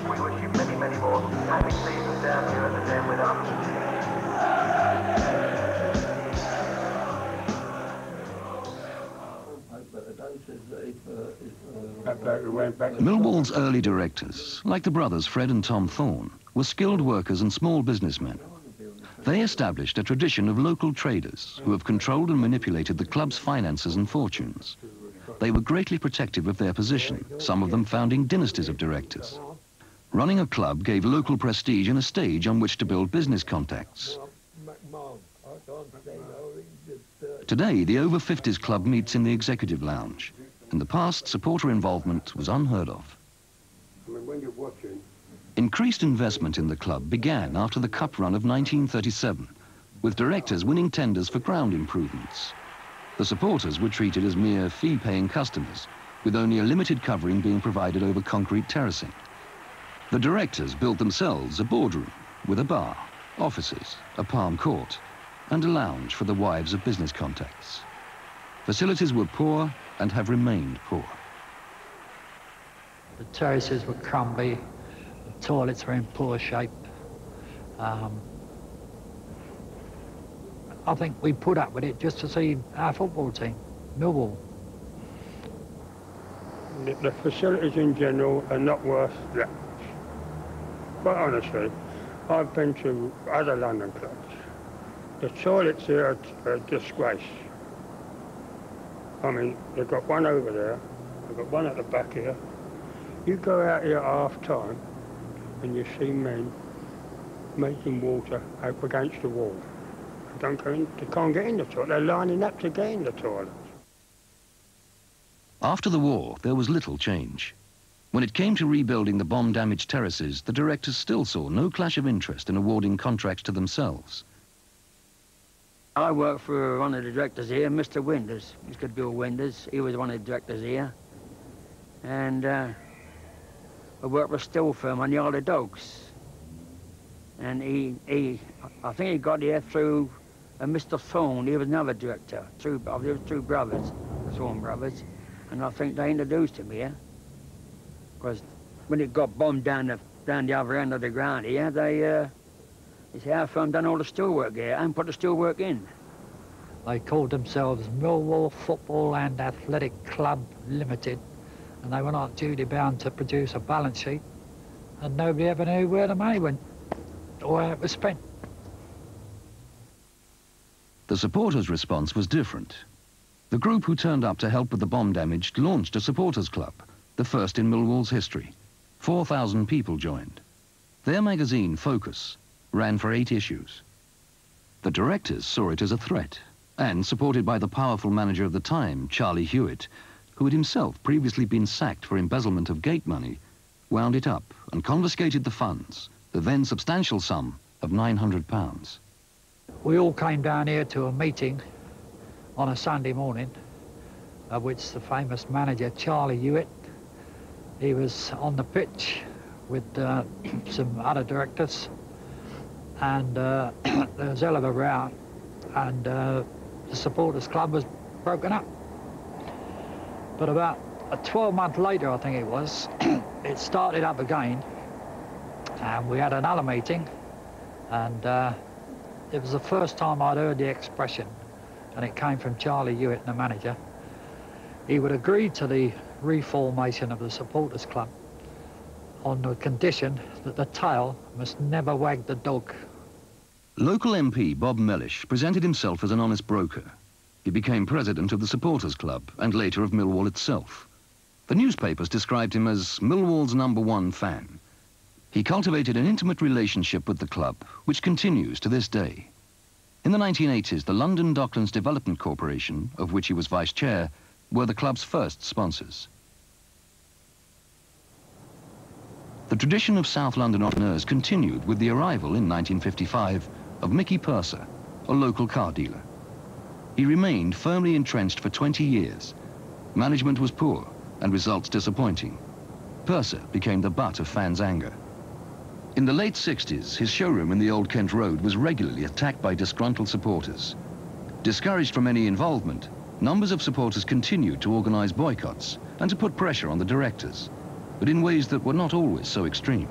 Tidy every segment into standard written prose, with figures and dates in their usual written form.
We wish you many, many more happy seasons down here at the Den with us. Millwall's early directors, like the brothers Fred and Tom Thorne, were skilled workers and small businessmen. They established a tradition of local traders who have controlled and manipulated the club's finances and fortunes. They were greatly protective of their position, some of them founding dynasties of directors. Running a club gave local prestige and a stage on which to build business contacts. Today, the Over 50s Club meets in the Executive Lounge. In the past, supporter involvement was unheard of. Increased investment in the club began after the Cup run of 1937, with directors winning tenders for ground improvements. The supporters were treated as mere fee-paying customers, with only a limited covering being provided over concrete terracing. The directors built themselves a boardroom with a bar, offices, a palm court, and a lounge for the wives of business contacts. Facilities were poor and have remained poor. The terraces were crumbly, the toilets were in poor shape. I think we put up with it just to see our football team, Millwall. The facilities in general are not worth that much. But honestly, I've been to other London clubs. The toilets here are a disgrace. I mean, they've got one over there, they've got one at the back here. You go out here at half-time and you see men making water up against the wall. They can't get in the toilet, they're lining up to get in the toilet. After the war, there was little change. When it came to rebuilding the bomb-damaged terraces, the directors still saw no clash of interest in awarding contracts to themselves. I worked for one of the directors here, Mr. Winders. He could build windows. He was one of the directors here. And I worked for a still firm on the Isle of Dogs. And I think he got here through Mr. Thorne. He was another director. There were two brothers, the Thorne brothers. And I think they introduced him here. Because when it got bombed down the other end of the ground here, they said, our firm done all the steelwork here and put the steelwork in. They called themselves Millwall Football and Athletic Club Limited, and they were not duty bound to produce a balance sheet, and nobody ever knew where the money went or where it was spent. The supporters' response was different. The group who turned up to help with the bomb damage launched a supporters club, the first in Millwall's history. 4,000 people joined. Their magazine, Focus, ran for 8 issues. The directors saw it as a threat, and supported by the powerful manager of the time, Charlie Hewitt, who had himself previously been sacked for embezzlement of gate money, wound it up and confiscated the funds, the then substantial sum of £900. We all came down here to a meeting on a Sunday morning, of which the famous manager, Charlie Hewitt, he was on the pitch with some other directors, and there was a hell of a row, and the supporters club was broken up. But about 12 months later, I think it was, it started up again, and we had another meeting, and it was the first time I'd heard the expression, and it came from Charlie Hewitt, the manager. He would agree to the reformation of the supporters club on the condition that the tail must never wag the dog. Local MP Bob Mellish presented himself as an honest broker. He became president of the supporters club and later of Millwall itself. The newspapers described him as Millwall's #1 fan. He cultivated an intimate relationship with the club, which continues to this day. In the 1980s, the London Docklands Development Corporation, of which he was vice chair, were the club's first sponsors. The tradition of South London entrepreneurs continued with the arrival in 1955 of Mickey Purser, a local car dealer. He remained firmly entrenched for 20 years. Management was poor and results disappointing. Purser became the butt of fans' anger. In the late 60s, his showroom in the Old Kent Road was regularly attacked by disgruntled supporters. Discouraged from any involvement, numbers of supporters continued to organise boycotts and to put pressure on the directors, but in ways that were not always so extreme.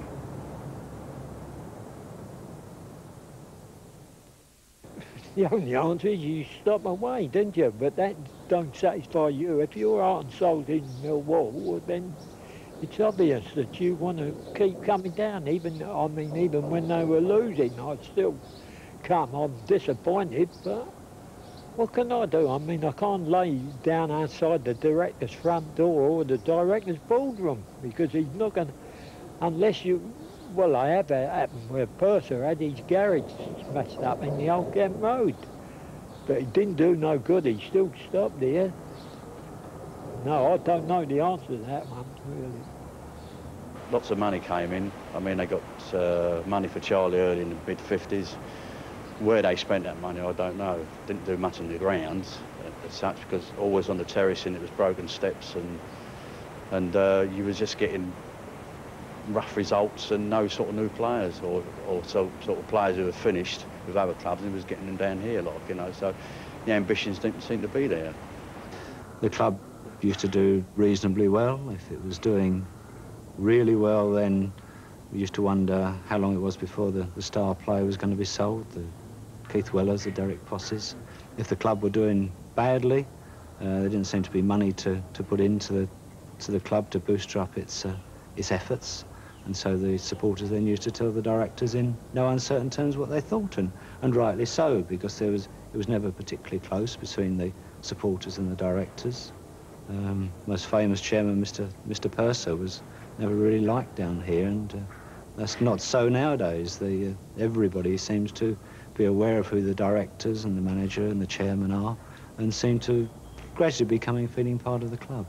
The only answer is you stop away, didn't you? But that don't satisfy you. If you're heart and soul in Millwall, well, then it's obvious that you want to keep coming down. Even when they were losing, I'd still come. I'm disappointed, but what can I do? I mean, I can't lay down outside the director's front door or the director's boardroom, because he's not going to, unless you, well, I have happened where Purser had his garage smashed up in the Old Kent Road. But it didn't do no good, he still stopped there. No, I don't know the answer to that one, really. Lots of money came in. I mean, they got money for Charlie early in the mid-50s. Where they spent that money, I don't know. Didn't do much on the grounds as such, because always on the terrace and it was broken steps, and you was just getting rough results and no sort of new players, or sort of players who were finished with other clubs, and he was getting them down here, like, you know, so the ambitions didn't seem to be there. The club used to do reasonably well. If it was doing really well, then we used to wonder how long it was before the star player was going to be sold, the Keith Wellers, the Derek Posses. If the club were doing badly, there didn't seem to be money to put into the club to boost up its efforts. And so the supporters then used to tell the directors in no uncertain terms what they thought, and rightly so, because it was never particularly close between the supporters and the directors. Most famous chairman, Mr. Purser, was never really liked down here, and that's not so nowadays. Everybody seems to be aware of who the directors and the manager and the chairman are, and seem to gradually becoming feeling part of the club.